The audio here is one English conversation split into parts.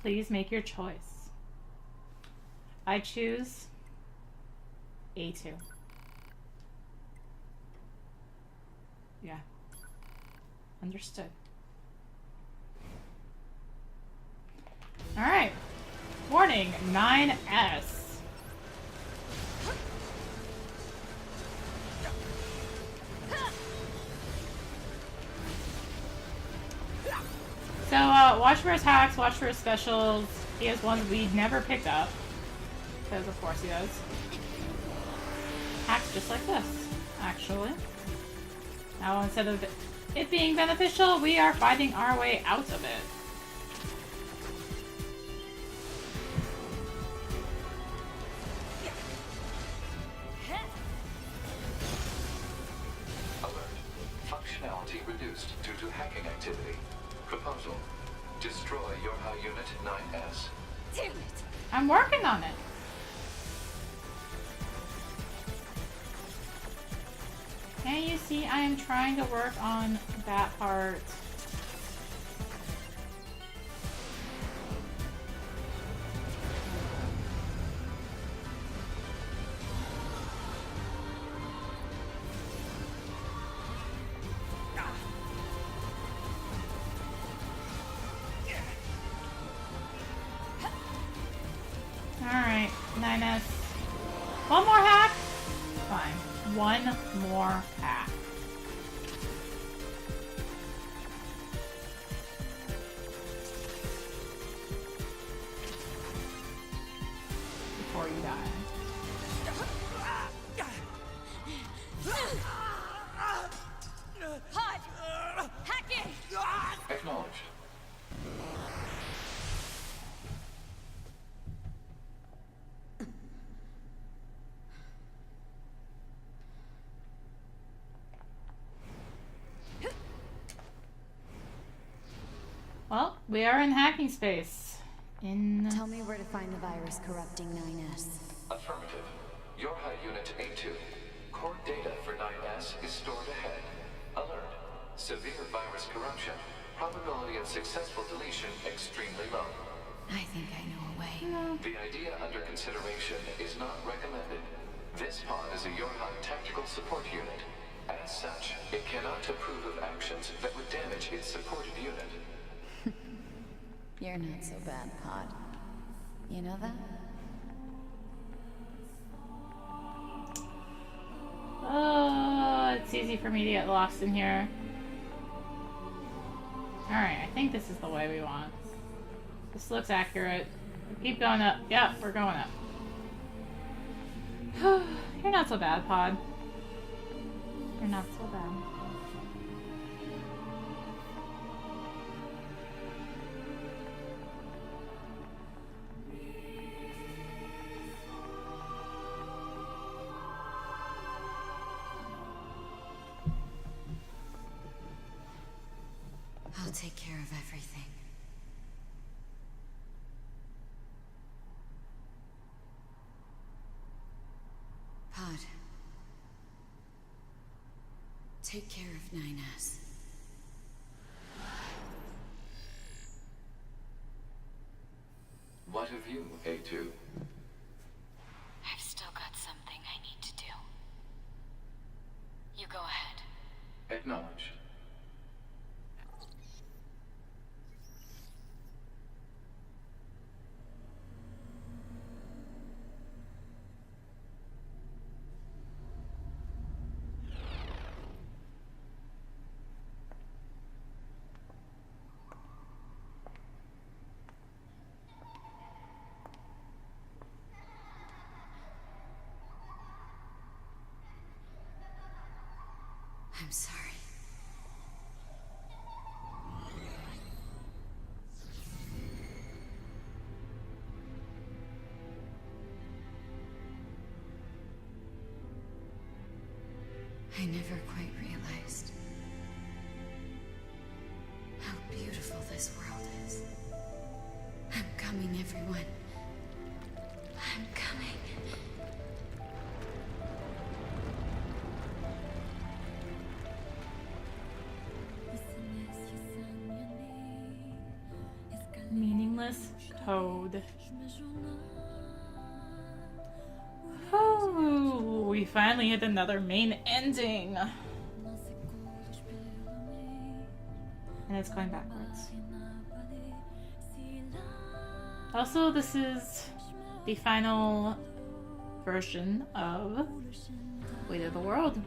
Please make your choice. I choose A2. Yeah. Understood. Alright. Warning, 9S. So, watch for his hacks, watch for his specials. He has ones we never picked up. Because of course he does. Hacks just like this, actually. Now instead of it being beneficial, we are fighting our way out of it. Alert. Functionality reduced due to hacking activity. Proposal. Destroy your high unit 9S. Damn it! I'm working on it. Can you see I am trying to work on that part? Alright, 9S. One more hack? Fine. One more hack. Before you die. Hot! Hacking! Acknowledged. Well, we are in hacking space. Tell me where to find the virus corrupting 9S. Affirmative. Your high unit A2. Core data for 9S is stored ahead. Alert. Severe virus corruption. Probability of successful deletion extremely low. I think I know a way. The idea under consideration is not recommended. This pod is a Yorhai tactical support unit. As such, it cannot approve of actions that would damage its supported unit. You're not so bad, Pod. You know that? Oh, it's easy for me to get lost in here. Alright, I think this is the way we want. This looks accurate. Keep going up. Yep, we're going up. You're not so bad, Pod. You're not so bad. I'll take care of everything. Pod. Take care of 9S. What of you, A2? I've still got something I need to do. You go ahead. Acknowledged. I'm sorry. I never quite realized how beautiful this world is. I'm coming, everyone. I'm coming. Endless Toad. Oh, we finally hit another main ending. And it's going backwards. Also, this is the final version of Weight of the World.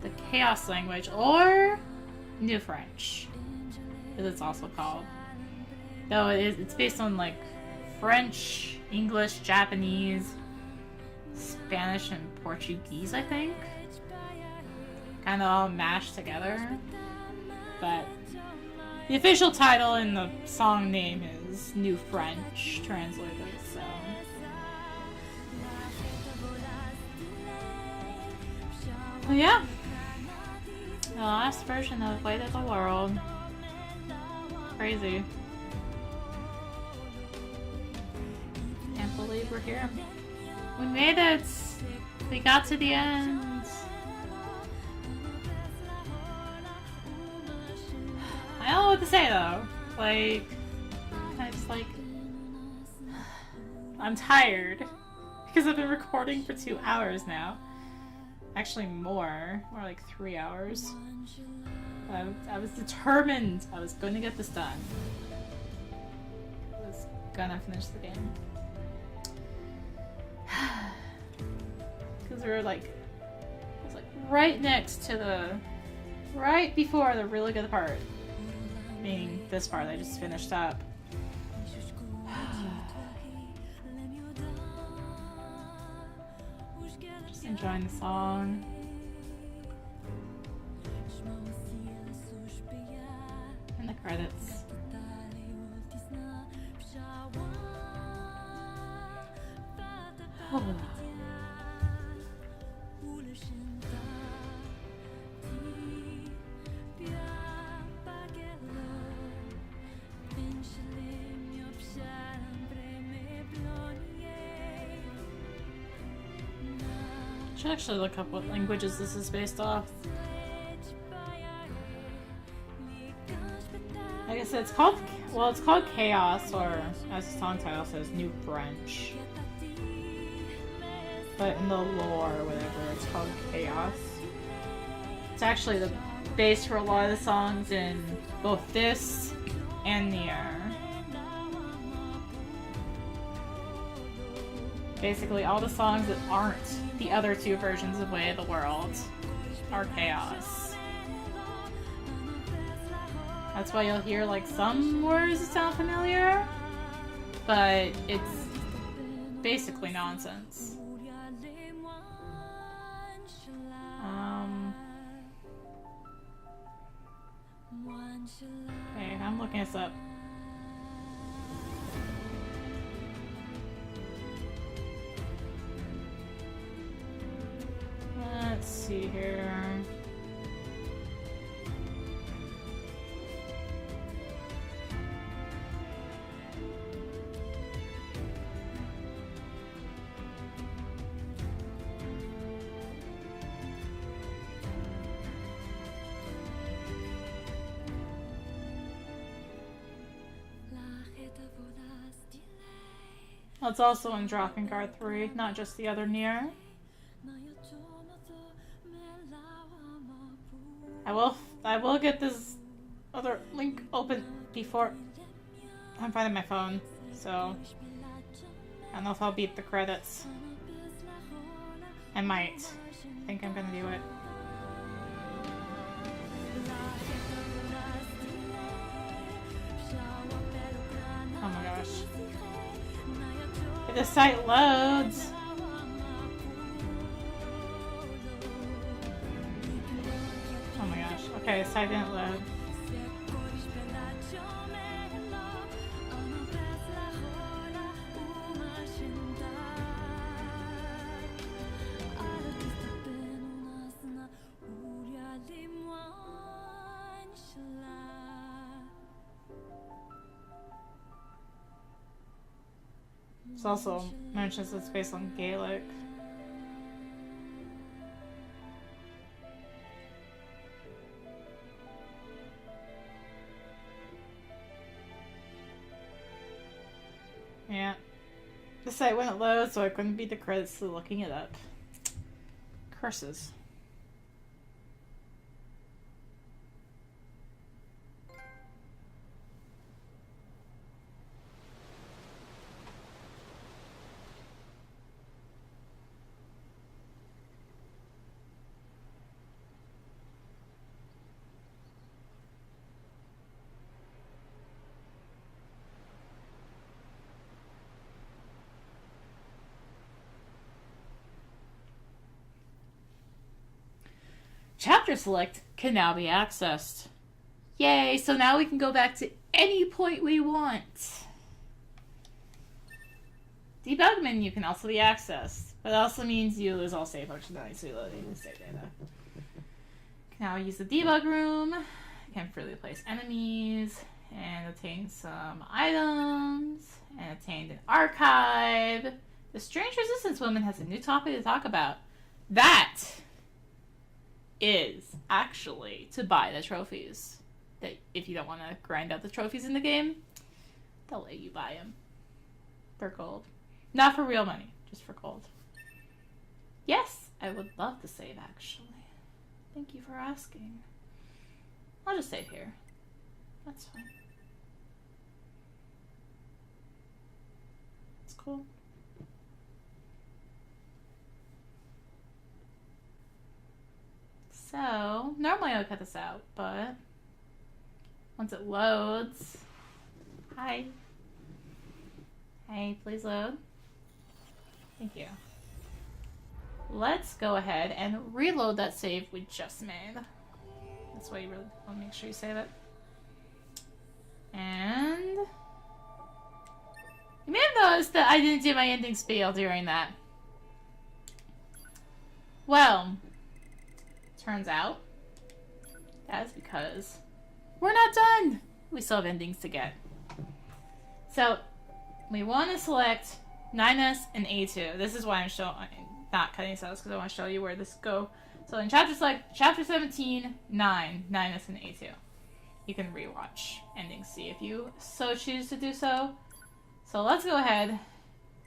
The Chaos Language, or New French, as it's also called. Though it's based on like French, English, Japanese, Spanish, and Portuguese, I think. Kind of all mashed together. But the official title and the song name is New French, translated, so. Well, yeah. The last version of Weight of the World. Crazy. Can't believe we're here. We made it! We got to the end! I don't know what to say though. Like, I just like... I'm tired. Because I've been recording for 2 hours now. Actually more like 3 hours. I was determined I was going to get this done. I was gonna finish the game. Because we were like, it was like right next to the, right before the really good part. Meaning this part I just finished up. Just enjoying the song. And the credits. I should actually look up what languages this is based off. Like I said, it's called Chaos, or as the song title says, New French. But in the lore or whatever, it's called Chaos. It's actually the base for a lot of the songs in both this and NieR. Basically, all the songs that aren't the other two versions of Way of the World are Chaos. That's why you'll hear like some words that sound familiar, but it's basically nonsense. Okay, I'm looking this up. Let's see here. Well, it's also in Drakengard 3, not just the other NieR. I will get this other link open before I'm finding my phone, so I don't know if I'll beat the credits. I might. I think I'm gonna do it. Oh my gosh. If the site loads. Oh my gosh. Okay, the site didn't load. It also mentions it's based on Gaelic. The site wouldn't load, so I couldn't beat the credits to looking it up. Curses. Chapter select can now be accessed. Yay, so now we can go back to any point we want. Debug menu can also be accessed, but it also means you lose all save functionality, so you loading the save data. Can now use the debug room, can freely place enemies, and obtain some items, and obtain an archive. The Strange Resistance Woman has a new topic to talk about. That is actually to buy the trophies. That if you don't want to grind out the trophies in the game, they'll let you buy them for gold. Not for real money, just for gold. Yes, I would love to save actually. Thank you for asking. I'll just save here. That's fine. It's cool. So, normally I would cut this out, but once it loads... Hi. Hey, please load. Thank you. Let's go ahead and reload that save we just made. That's why you really want to make sure you save it. And... you may have noticed that I didn't do my ending spiel during that. Well... turns out, that's because we're not done! We still have endings to get. So, we want to select 9S and A2. This is why I'm not cutting this out, because I want to show you where this go. So in Chapter 17, 9S and A2. You can rewatch endings, see if you so choose to do so. So let's go ahead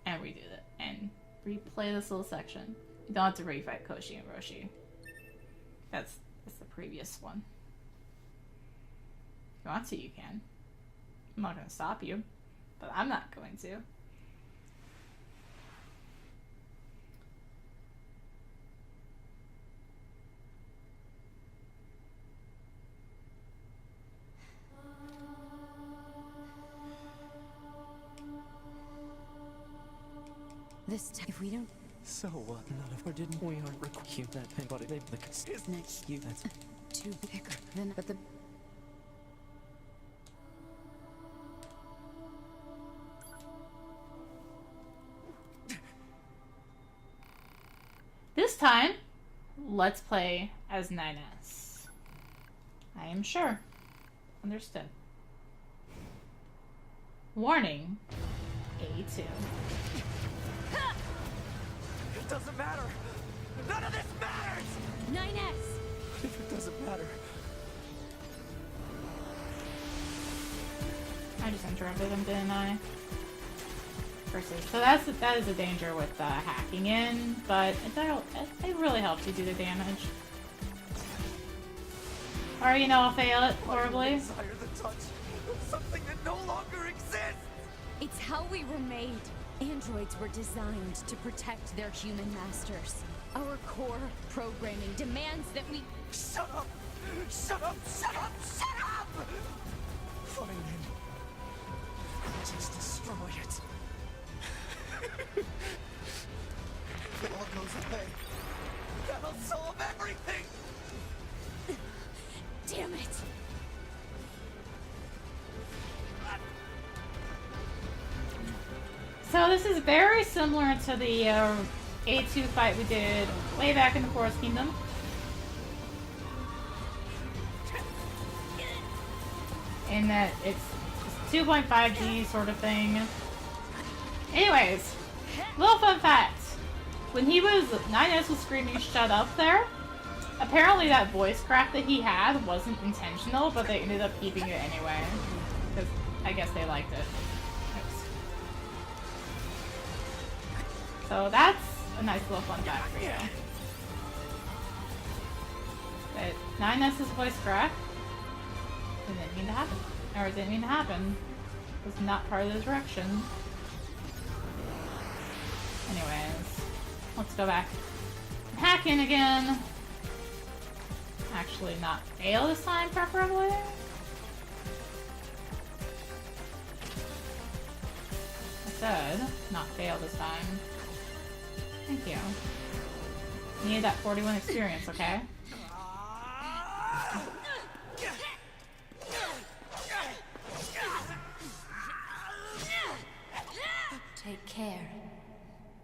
and redo it, and replay this little section. You don't have to refight Koshi and Roshi. That's the previous one. If you want to, you can. I'm not going to stop you, but I'm not going to. This time, if we don't... So what? None of her didn't. We aren't required that thing, but they the is next you. That's too bigger than... but the... This time, let's play as 9S. I am sure. Understood. Warning. A2. It doesn't matter. None of this matters. 9S! If it doesn't matter. I just interrupted him, didn't I? Versus, so that is a danger with hacking in, but it really helps you do the damage. Or, you know, I'll fail it horribly. Desire the touch of something that no longer exists. It's how we were made. Androids were designed to protect their human masters. Our core programming demands that we... Shut up! Shut up! Shut up! Shut up! Find him. Just destroy it. If it all goes away, that'll solve everything! Damn it! So this is very similar to the A2 fight we did way back in the Forest Kingdom. In that it's 2.5G sort of thing. Anyways, little fun fact. When 9S was screaming shut up there, apparently that voice crack that he had wasn't intentional, but they ended up keeping it anyway. Because I guess they liked it. So that's a nice little fun fact for you. But 9S's voice crack. It didn't mean to happen. Or it didn't mean to happen. It was not part of the direction. Anyways, let's go back. Hack in again. Actually, not fail this time, preferably. I said, not fail this time. Thank you. Need that 41 experience, okay? Take care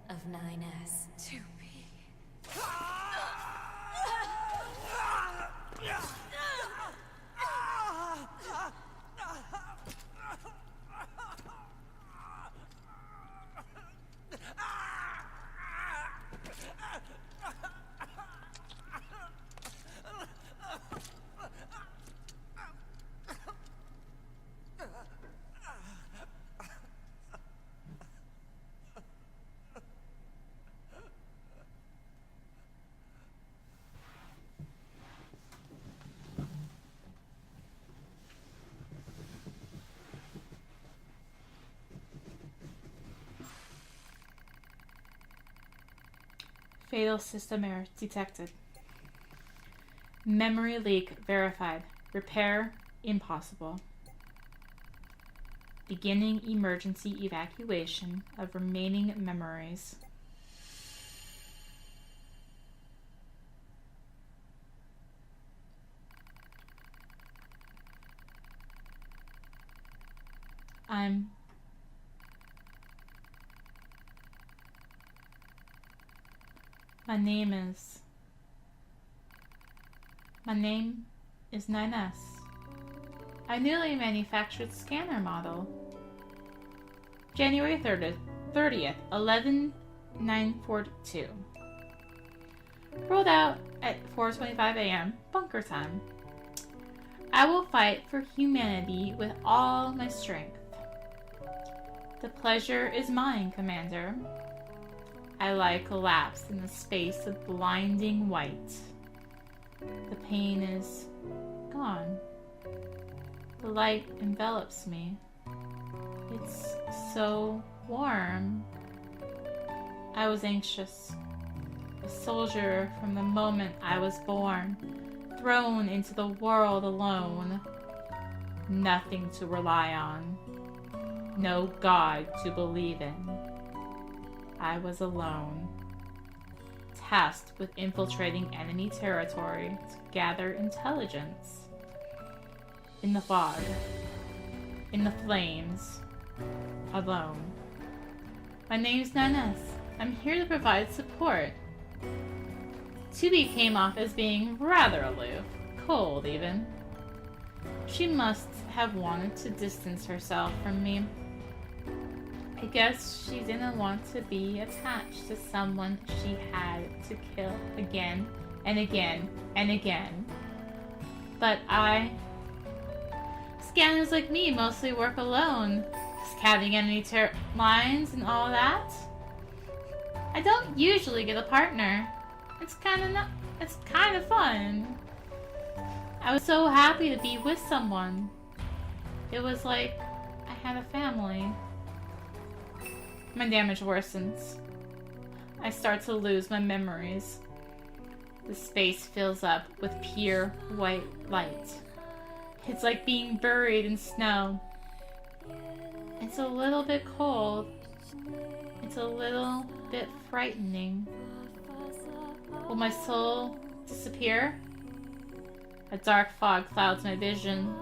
of 9S. To be. Fatal system error detected. Memory leak verified. Repair impossible. Beginning emergency evacuation of remaining memories. My name is 9S. A newly manufactured scanner model. January 30th, 11/9/42. Rolled out at 4:25 a.m. bunker time. I will fight for humanity with all my strength. The pleasure is mine, Commander. I lie collapsed in a space of blinding white. The pain is gone. The light envelops me. It's so warm. I was anxious. A soldier from the moment I was born, thrown into the world alone. Nothing to rely on. No God to believe in. I was alone, tasked with infiltrating enemy territory to gather intelligence. In the fog, in the flames, alone. My name's 9S. I'm here to provide support. Tubi came off as being rather aloof, cold even. She must have wanted to distance herself from me. I guess she didn't want to be attached to someone she had to kill again and again and again. But scanners like me mostly work alone, scouting enemy lines and all that. I don't usually get a partner. It's kind of fun. I was so happy to be with someone. It was like I had a family. My damage worsens. I start to lose my memories. The space fills up with pure white light. It's like being buried in snow. It's a little bit cold. It's a little bit frightening. Will my soul disappear? A dark fog clouds my vision.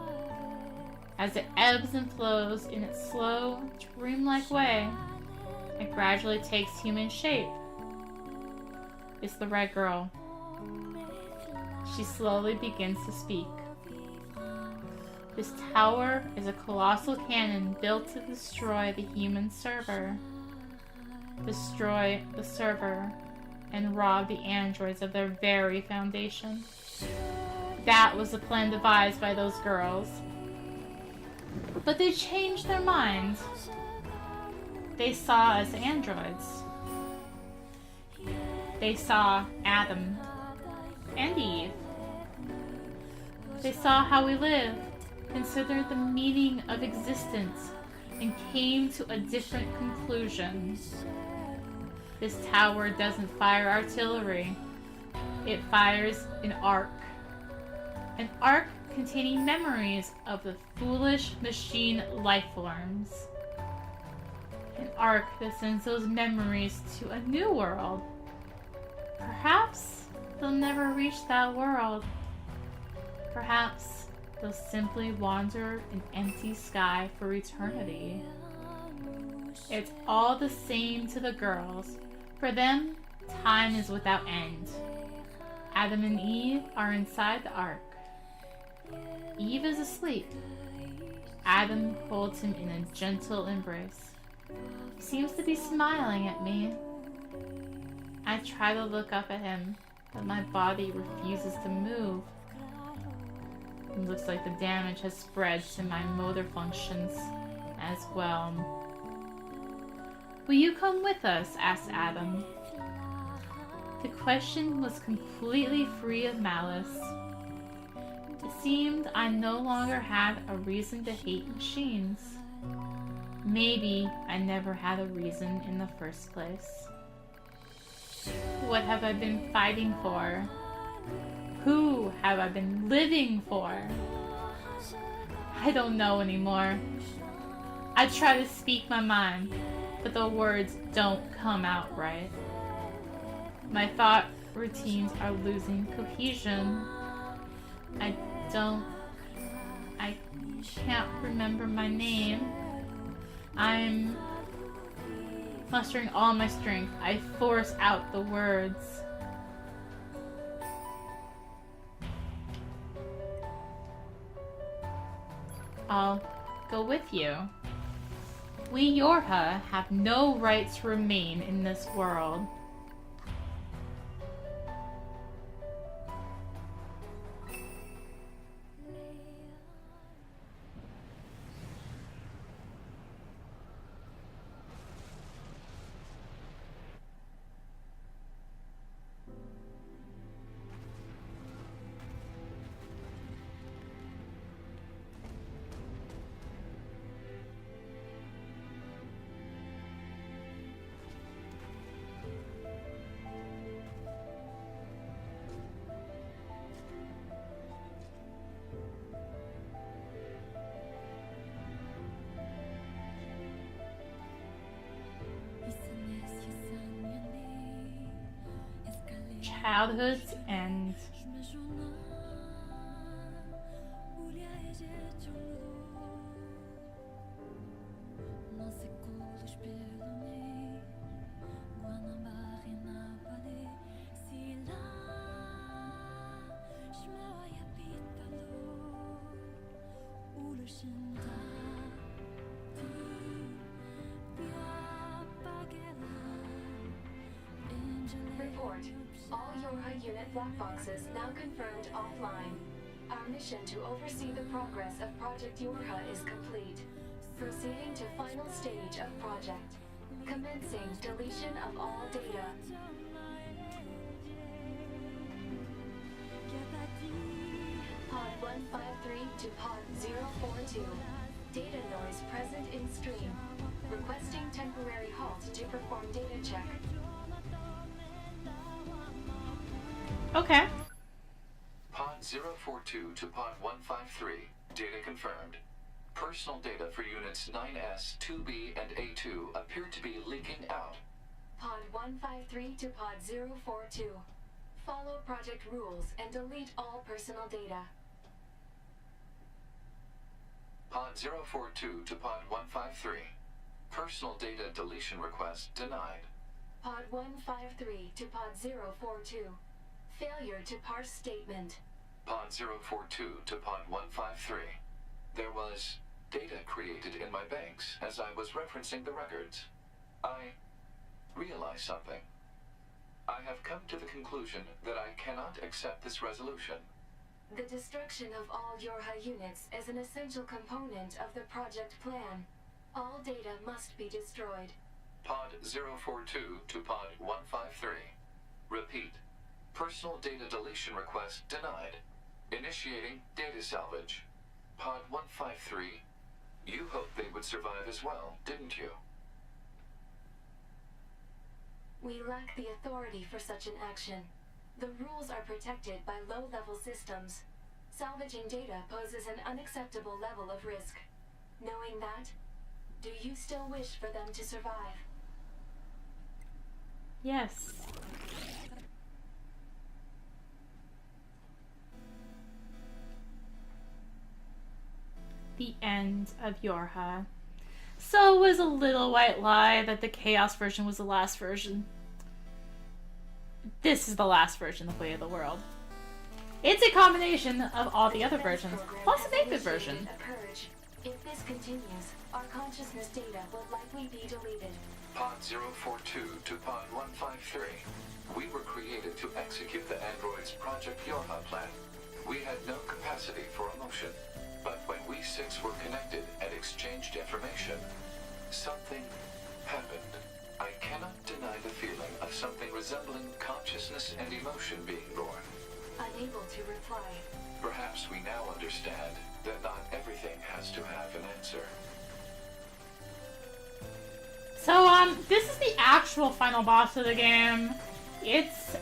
As it ebbs and flows in its slow, dreamlike way, it gradually takes human shape. It's the red girl. She slowly begins to speak. This tower is a colossal cannon built to destroy the human server. Destroy the server and rob the androids of their very foundation. That was the plan devised by those girls. But they changed their minds. They saw us androids. They saw Adam and Eve. They saw how we live, considered the meaning of existence, and came to a different conclusion. This tower doesn't fire artillery. It fires an arc. An arc containing memories of the foolish machine lifeforms. An arc that sends those memories to a new world. Perhaps they'll never reach that world. Perhaps they'll simply wander an empty sky for eternity. It's all the same to the girls. For them, time is without end. Adam and Eve are inside the ark. Eve is asleep. Adam holds him in a gentle embrace. He seems to be smiling at me. I try to look up at him, but my body refuses to move. It looks like the damage has spread to my motor functions as well. "Will you come with us?" asked Adam. The question was completely free of malice. It seemed I no longer had a reason to hate machines. Maybe I never had a reason in the first place. What have I been fighting for? Who have I been living for? I don't know anymore. I try to speak my mind, but the words don't come out right. My thought routines are losing cohesion. I can't remember my name. I'm mustering all my strength. I force out the words. "I'll go with you. We Yorha have no right to remain in this world." Childhood's end. Report. All Yorha unit black boxes now confirmed offline. Our mission to oversee the progress of Project Yorha is complete. Proceeding to final stage of project. Commencing deletion of all data. Pod 153 to Pod 042. Data noise present in stream. Requesting temporary halt to perform data check. Okay. Pod 042 to Pod 153. Data confirmed. Personal data for units 9S, 2B, and A2 appear to be leaking out. Pod 153 to Pod 042. Follow project rules and delete all personal data. Pod 042 to Pod 153. Personal data deletion request denied. Pod 153 to Pod 042. Failure to parse statement. Pod 042 to Pod 153. There was data created in my banks as I was referencing the records. I realized something. I have come to the conclusion that I cannot accept this resolution. The destruction of all Yorha units is an essential component of the project plan. All data must be destroyed. Pod 042 to Pod 153. Repeat. Personal data deletion request denied. Initiating data salvage. Pod 153. You hoped they would survive as well, didn't you? We lack the authority for such an action. The rules are protected by low-level systems. Salvaging data poses an unacceptable level of risk. Knowing that, do you still wish for them to survive? Yes. The end of Yorha. So it was a little white lie that the Chaos version was the last version. This is the last version of Way of the World. It's a combination of all the other versions, plus an 8-bit version. If this continues, our consciousness data will likely be deleted. Pod 042 to Pod 153. We were created to execute the android's Project Yorha plan. We had no capacity for emotion. But when we six were connected and exchanged information, something happened. I cannot deny the feeling of something resembling consciousness and emotion being born. Unable to reply. Perhaps we now understand that not everything has to have an answer. So, this is the actual final boss of the game. It's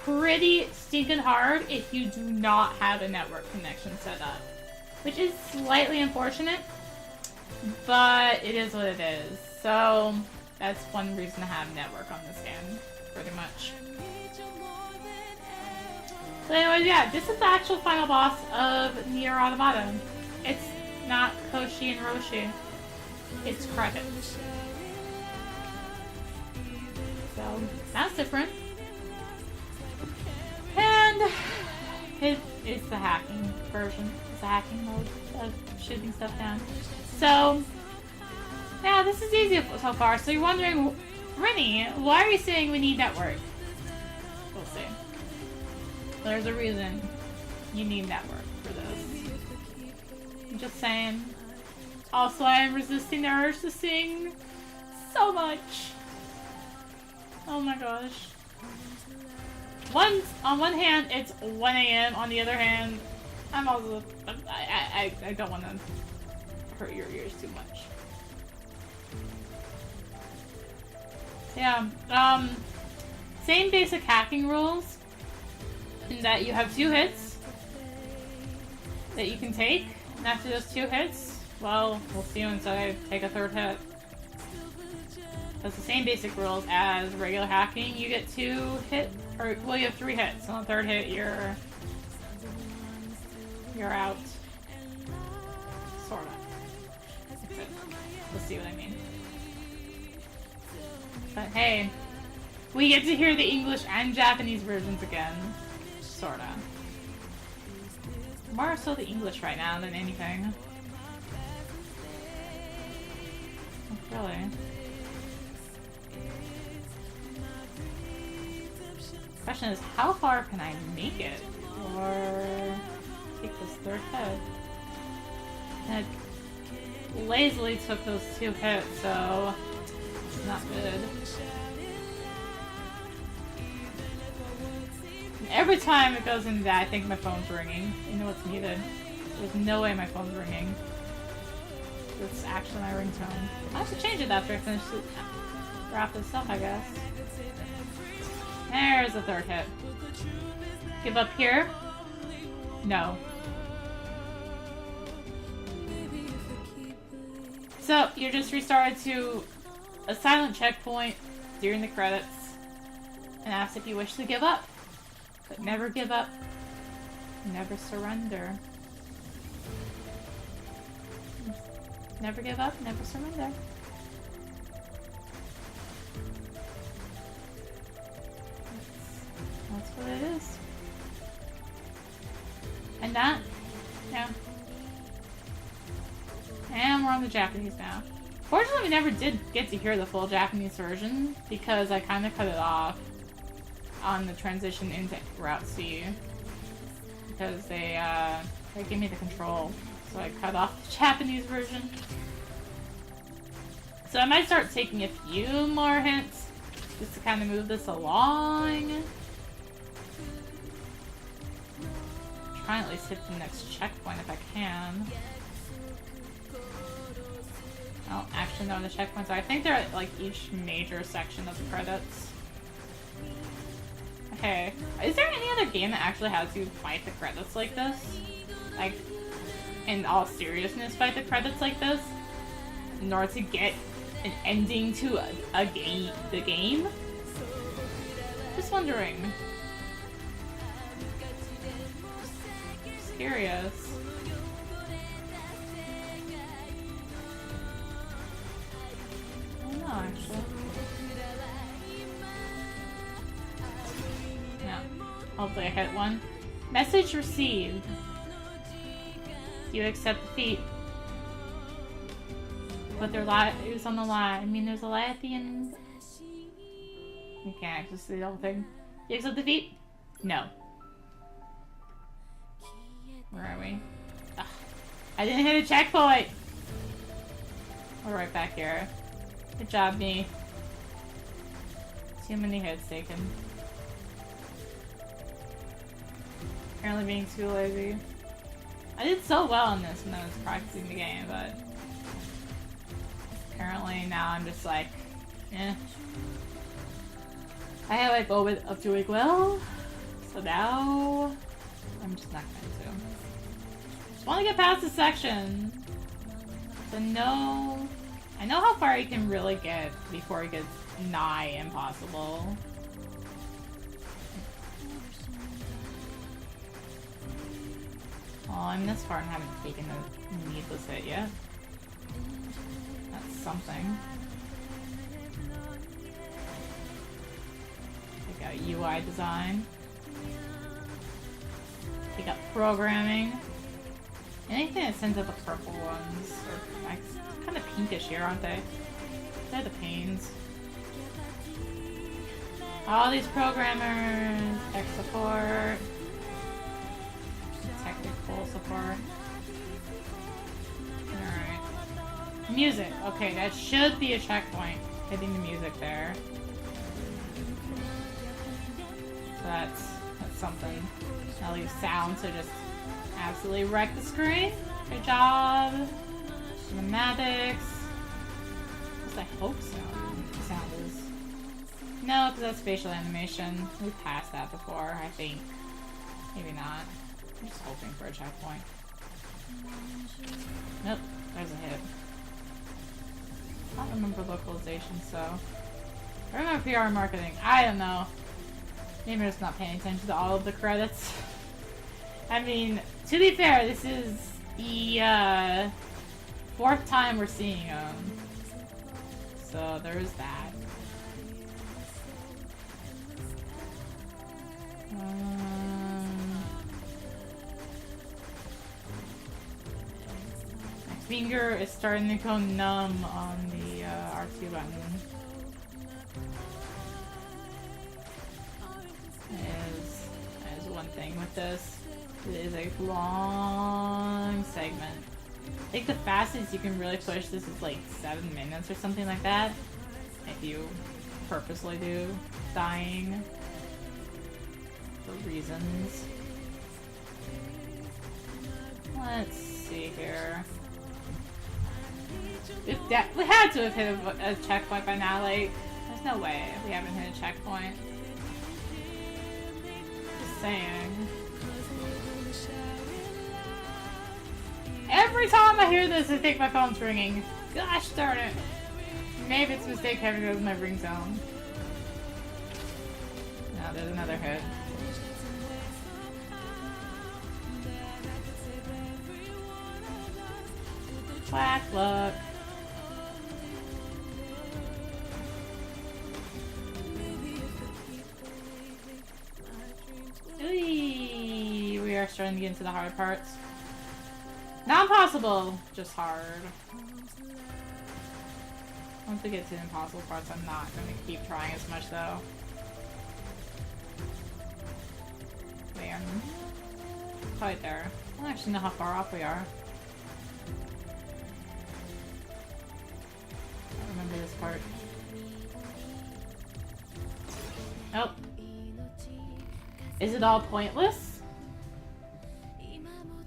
pretty stinking hard if you do not have a network connection set up. Which is slightly unfortunate, but it is what it is. So, that's one reason to have network on this game, pretty much. But anyways, yeah, this is the actual final boss of NieR Automata. It's not Koshi and Roshi. It's credits. So, that's different. And it's the hacking version. It's the hacking mode of shooting stuff down. So, yeah, this is easy so far. So you're wondering, Rini, why are you saying we need network? We'll see. There's a reason you need network for this. I'm just saying. Also, I am resisting the urge to sing so much. Oh my gosh. On one hand, it's 1 a.m. On the other hand, I don't want to hurt your ears too much. Yeah, same basic hacking rules in that you have 2 hits that you can take, and after those 2 hits, well, we'll see you until I take a 3rd hit. That's the same basic rules as regular hacking. You get 2 hits, or well, you have 3 hits. On the 3rd hit, you're out. Sorta. That's it. We'll see what I mean. But hey, we get to hear the English and Japanese versions again. Sorta. More so the English right now than anything. Like, really. Question is, how far can I make it? Or take this 3rd hit? And I lazily took those 2 hits, so it's not good. And every time it goes into that, I think my phone's ringing. You know what's needed. There's no way my phone's ringing. It's actually my ringtone. I have to change it after I finish it. Wrap this up, I guess. There's the 3rd hit. Give up here? No. So, you're just restarted to a silent checkpoint during the credits and asked if you wish to give up. But never give up. Never surrender. Never give up, never surrender. That's what it is. And that, yeah. And we're on the Japanese now. Fortunately, we never did get to hear the full Japanese version because I kind of cut it off on the transition into Route C. Because they gave me the control, so I cut off the Japanese version. So I might start taking a few more hints just to kind of move this along. try and at least hit the next checkpoint if I can. Oh, actually no, the checkpoints are. I think they're at like each major section of the credits. Okay. Is there any other game that actually has you fight the credits like this? Like, in all seriousness, fight the credits like this? In order to get an ending to a game, the game? Just wondering. Just curious. I don't know, actually. Yeah. Hopefully I hit one. Message received. You accept defeat. But their lives on the line. I mean, there's a lie at the end. You can't actually see the whole thing. You accept defeat? No. Where are we? Ugh. I didn't hit a checkpoint! We're right back here. Good job, me. Too many hits taken. Apparently being too lazy. I did so well in this when I was practicing the game, but apparently now I'm just like, eh. I had like a little bit of doing well, so now I'm just not going to. Just want to get past this section. So no, I know how far you can really get before it gets nigh impossible. Oh, I'm this far and haven't taken a needless hit yet. That's something. Take out UI design. Take out programming. Anything that sends out the purple ones are kind of pinkish here, aren't they? They're the pains. All these programmers, tech support. Technical support. Alright. Music. Okay, that should be a checkpoint. Hitting the music there. So that's something. I'll leave sound to just absolutely wreck the screen. Good job. Cinematics. What's I hope sound is? No, because that's facial animation. We passed that before, I think. Maybe not. I'm just hoping for a checkpoint. Nope, there's a hit. I don't remember localization, so... I remember PR and marketing. I don't know. Maybe I'm just not paying attention to all of the credits. I mean, to be fair, this is the 4th time we're seeing them. So there's that. My finger is starting to go numb on the R2 button. That is one thing with this. It is a long segment. I think the fastest you can really push this is like 7 minutes or something like that. If you purposely do dying for reasons. Let's see here. We had to have hit a checkpoint by now. Like, there's no way we haven't hit a checkpoint. Just saying. Every time I hear this, I think my phone's ringing. Gosh darn it. Maybe it's a mistake having it as my ringtone. No, there's another hit. Black luck. Ooh, we are starting to get into the hard parts. Not impossible, just hard. Once we get to the impossible parts, I'm not going to keep trying as much though. Man. Quite there. I don't actually know how far off we are. I remember this part. Nope. Is it all pointless?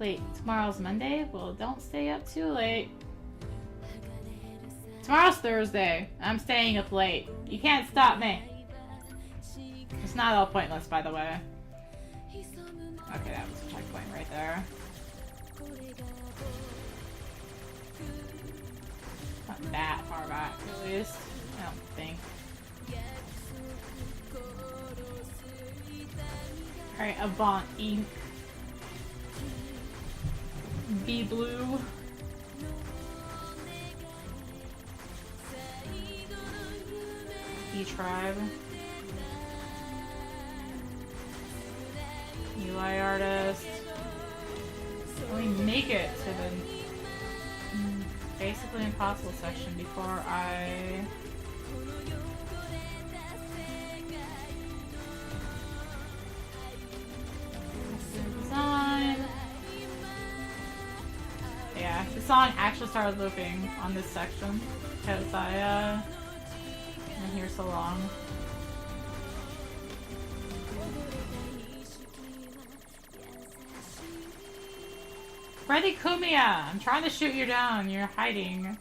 Wait, tomorrow's Monday? Well, don't stay up too late. Tomorrow's Thursday. I'm staying up late. You can't stop me. It's not all pointless, by the way. Okay, that was a checkpoint right there. Not that far back, at least. I don't think. Alright, Avant Ink. Be blue. E-Tribe. UI artist. Let me make it to the basically impossible section before I design. Yeah, the song actually started looping on this section because I've been here so long. Freddy Kumia! I'm trying to shoot you down. You're hiding.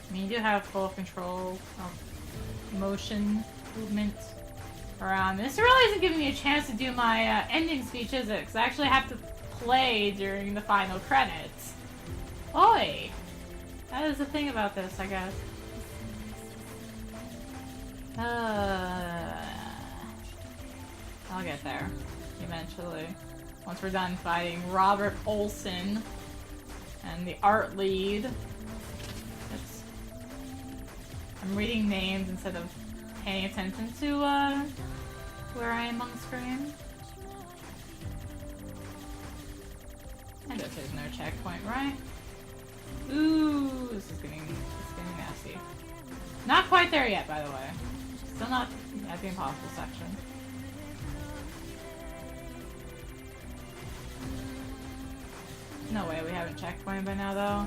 I mean, you do have full control of motion, movement around. This really isn't giving me a chance to do my ending speech, is it? Because I actually have to play during the final credits. Oi! That is the thing about this, I guess. I'll get there. Eventually. Once we're done fighting Robert Olson and the art lead. I'm reading names instead of paying attention to where I am on the screen. I guess there's no checkpoint, right? Ooh, this is getting nasty. Not quite there yet, by the way. Still not at the impossible section. No way we haven't checkpointed by now, though.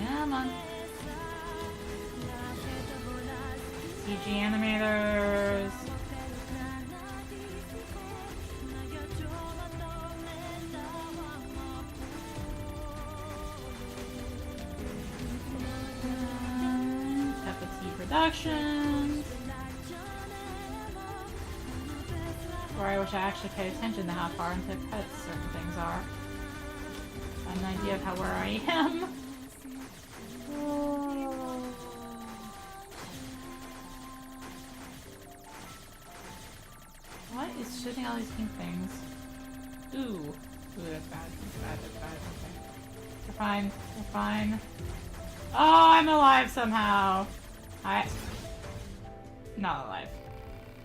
Come on. CG animators. Productions. Where I wish I actually paid attention to how far into cuts certain things are. I have an idea of where I am. What is shooting all these pink things? Ooh, that's bad. That's bad. Okay. We're fine. We're fine. Oh, I'm alive somehow. Not alive.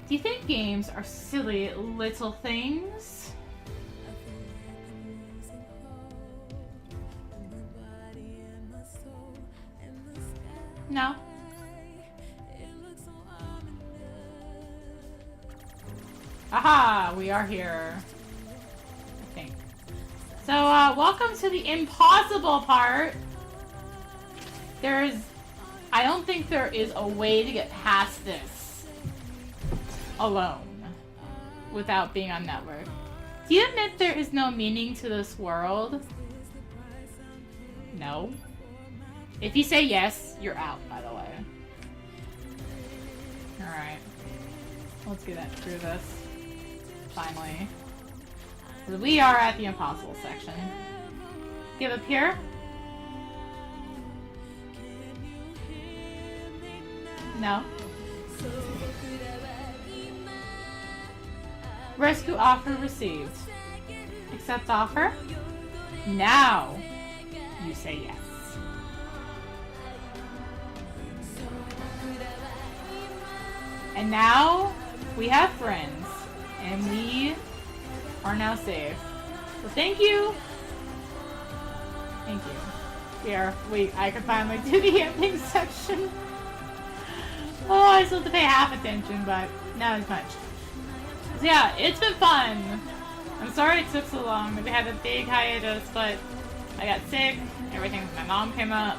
Do you think games are silly little things? No. Aha! We are here. I think. So, welcome to the impossible part. I don't think there is a way to get past this alone without being on network. Do you admit there is no meaning to this world? No. If you say yes, you're out, by the way. Alright. Let's get through this. Finally. We are at the impossible section. Give up here. No. Rescue offer received. Accept offer. Now you say yes. And now we have friends, and we are now safe. So thank you. Thank you. I can finally do the ending section. Oh, I still have to pay half attention, but not as much. So yeah, it's been fun. I'm sorry it took so long. We had a big hiatus, but I got sick. Everything with my mom came up.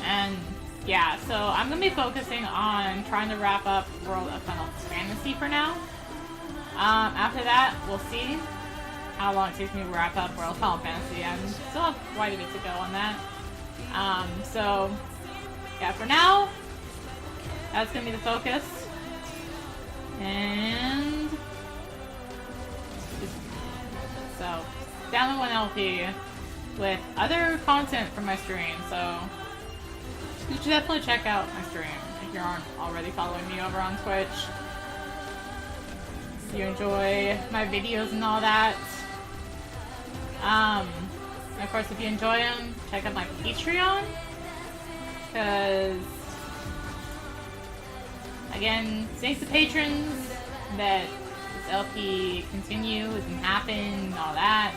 And yeah, so I'm gonna be focusing on trying to wrap up World of Final Fantasy for now. After that, we'll see how long it takes me to wrap up World of Final Fantasy. I still have quite a bit to go on that. So yeah, for now, that's gonna be the focus. And so download one LP with other content from my stream. So you should definitely check out my stream if you aren't already following me over on Twitch. If you enjoy my videos and all that. And of course, if you enjoy them, check out my Patreon. Because, again, thanks to patrons that this LP continues and happen and all that.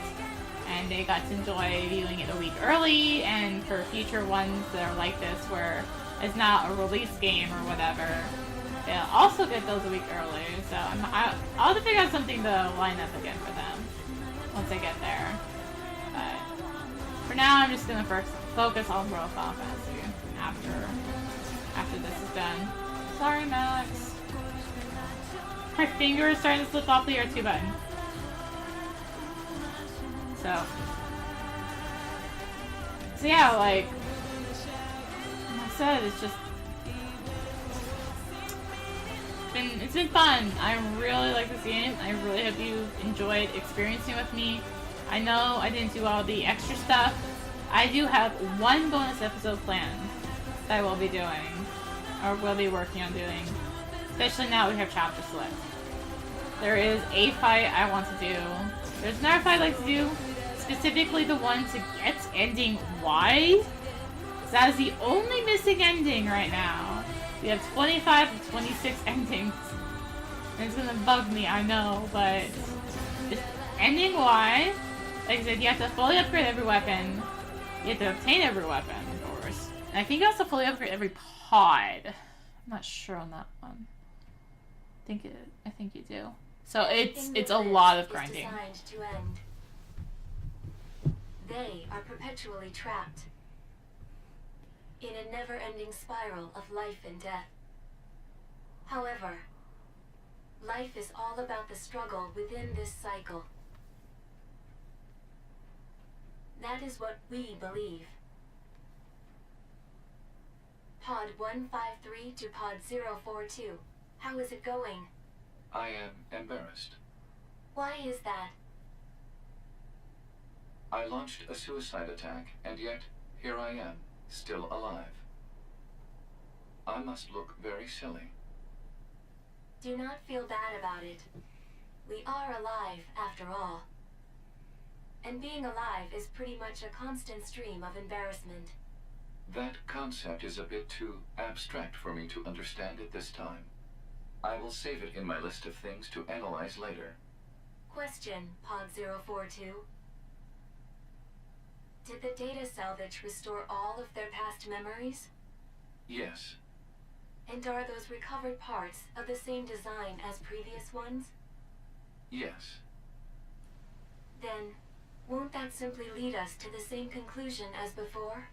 And they got to enjoy viewing it a week early, and for future ones that are like this where it's not a release game or whatever, they'll also get those a week early. So I'll have to figure out something to line up again for them once I get there. But for now, I'm just gonna first focus on World of Final Fantasy after this is done. Sorry, Max. My finger is starting to slip off the R2 button. So yeah, like I said, it's been fun. I really like this game. I really hope you enjoyed experiencing with me. I know I didn't do all the extra stuff. I do have one bonus episode planned that I will be doing, or will be working on doing, especially now we have chapter select. There is a fight I want to do. There's another fight I'd like to do, specifically the one to get ending Y. That is the only missing ending right now. We have 25 and 26 endings. And it's gonna bug me, I know, but just ending Y. Like I said, you have to fully upgrade every weapon. You have to obtain every weapon, of course. And I think you also fully upgrade every pod. I'm not sure on that one. I think you do. So it's a lot of grinding. To end. They are perpetually trapped in a never-ending spiral of life and death. However, life is all about the struggle within this cycle. That is what we believe. Pod 153 to Pod 042. How is it going? I am embarrassed. Why is that? I launched a suicide attack, and yet here I am, still alive. I must look very silly. Do not feel bad about it. We are alive, after all. And being alive is pretty much a constant stream of embarrassment. That concept is a bit too abstract for me to understand at this time. I will save it in my list of things to analyze later. Question, Pod 042. Did the data salvage restore all of their past memories? Yes. And are those recovered parts of the same design as previous ones? Yes. Then, won't that simply lead us to the same conclusion as before?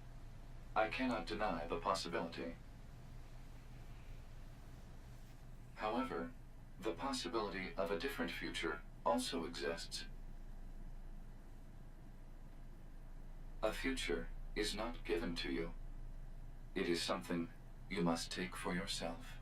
I cannot deny the possibility. However, the possibility of a different future also exists. A future is not given to you. It is something you must take for yourself.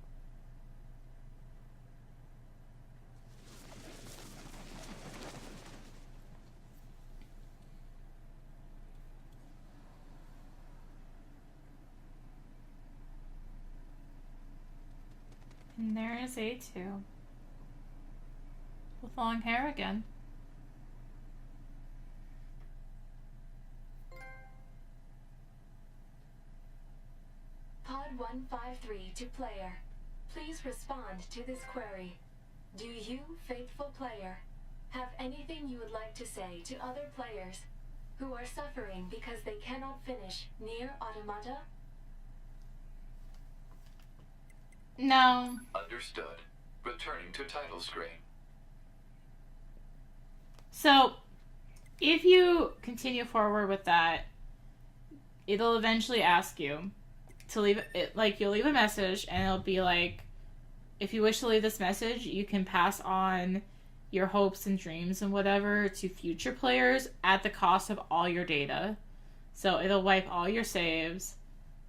And there is A2. With long hair again. Pod 153 to player. Please respond to this query. Do you, faithful player, have anything you would like to say to other players who are suffering because they cannot finish NieR Automata? No. Understood. Returning to title screen. So, if you continue forward with that, it'll eventually ask you, to leave it, like, you'll leave a message, and it'll be like, if you wish to leave this message, you can pass on your hopes and dreams and whatever to future players at the cost of all your data. So it'll wipe all your saves,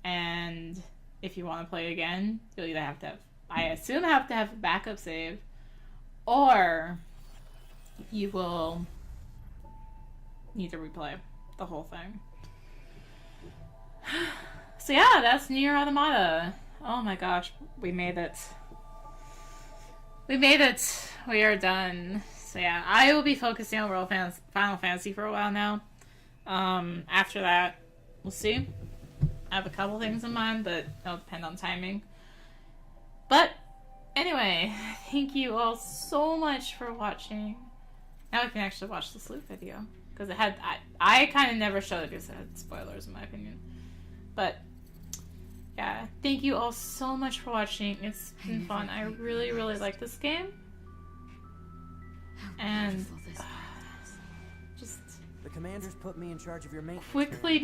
and if you want to play again, you'll either have to have, I assume, have to have a backup save, or you will need to replay the whole thing. So yeah, that's NieR Automata. Oh my gosh, we made it. We made it. We are done. So yeah, I will be focusing on Final Fantasy for a while now. After that, we'll see. I have a couple things in mind, but it'll depend on timing. But anyway, thank you all so much for watching. Now I can actually watch the sleep video, because it had, I kind of never showed it because it had spoilers in my opinion. But yeah, thank you all so much for watching. It's been fun. I really, really like this game. And just the commanders put me in charge of your maintenance. Quickly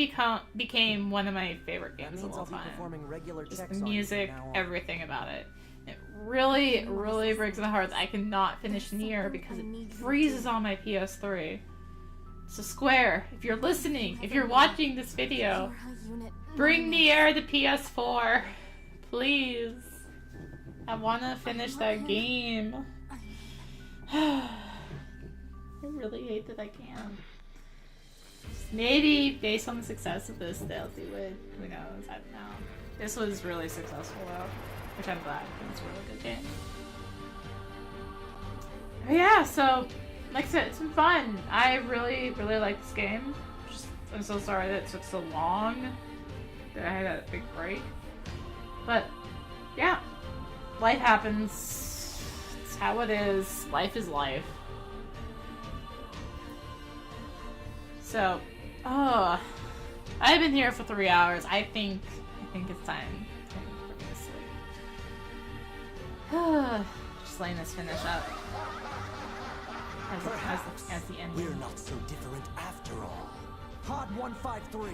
became one of my favorite games of all time. Just the music, everything about it. It really, really breaks my heart that I cannot finish NieR because it freezes on my PS3. So Square, if you're listening, if you're watching this video, bring NieR to PS4, please. I want to finish that game. I really hate that I can't. Maybe based on the success of this, they'll do it. Who knows? I don't know. This was really successful though, which I'm glad. It's a really good game. But yeah, so like I said, it's been fun. I really, really like this game. I'm so sorry that it took so long. That I had a big break. But yeah, life happens. It's how it is. Life is life. So, I've been here for 3 hours. I think it's time for me to sleep. Just letting this finish up. As the end. We're not so different after all. Pod 153.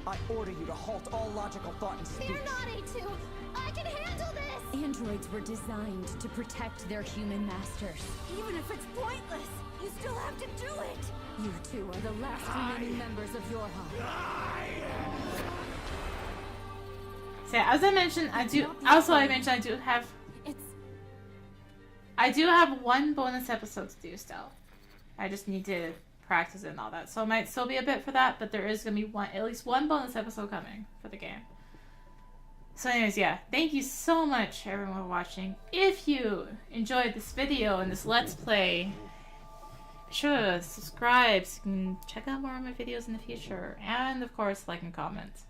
I order you to halt all logical thought and speech. Fear not, A2! I can handle this! Androids were designed to protect their human masters. Even if it's pointless, you still have to do it! You two are the last remaining members of your hub. So as I mentioned, I do have one bonus episode to do still. I just need to practice it and all that. So it might still be a bit for that, but there is going to be at least one bonus episode coming for the game. So anyways, yeah, thank you so much everyone for watching. If you enjoyed this video and this Let's Play, be sure to subscribe so you can check out more of my videos in the future. And of course, like and comment.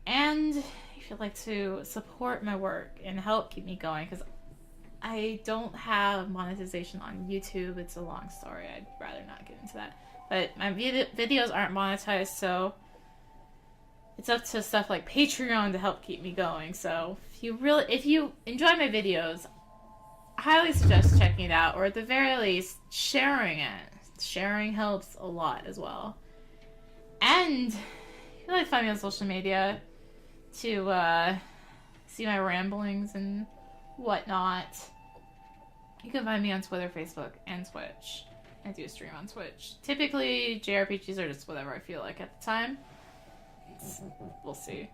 And if you'd like to support my work and help keep me going, because I don't have monetization on YouTube. It's a long story. I'd rather not get into that. But my videos aren't monetized, so it's up to stuff like Patreon to help keep me going. So if you enjoy my videos, I highly suggest checking it out, or at the very least, sharing it. Sharing helps a lot as well. And you can like find me on social media to see my ramblings and whatnot. You can find me on Twitter, Facebook, and Twitch. I do stream on Twitch. Typically, JRPGs are just whatever I feel like at the time. We'll see.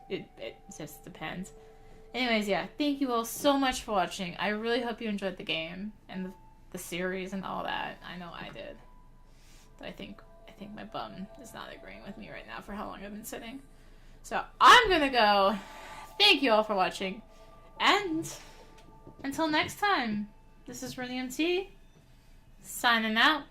It just depends. Anyways, yeah, thank you all so much for watching. I really hope you enjoyed the game and the series and all that. I know I did. But I think my bum is not agreeing with me right now for how long I've been sitting. So I'm gonna go. Thank you all for watching. And until next time, this is rinimt signing out.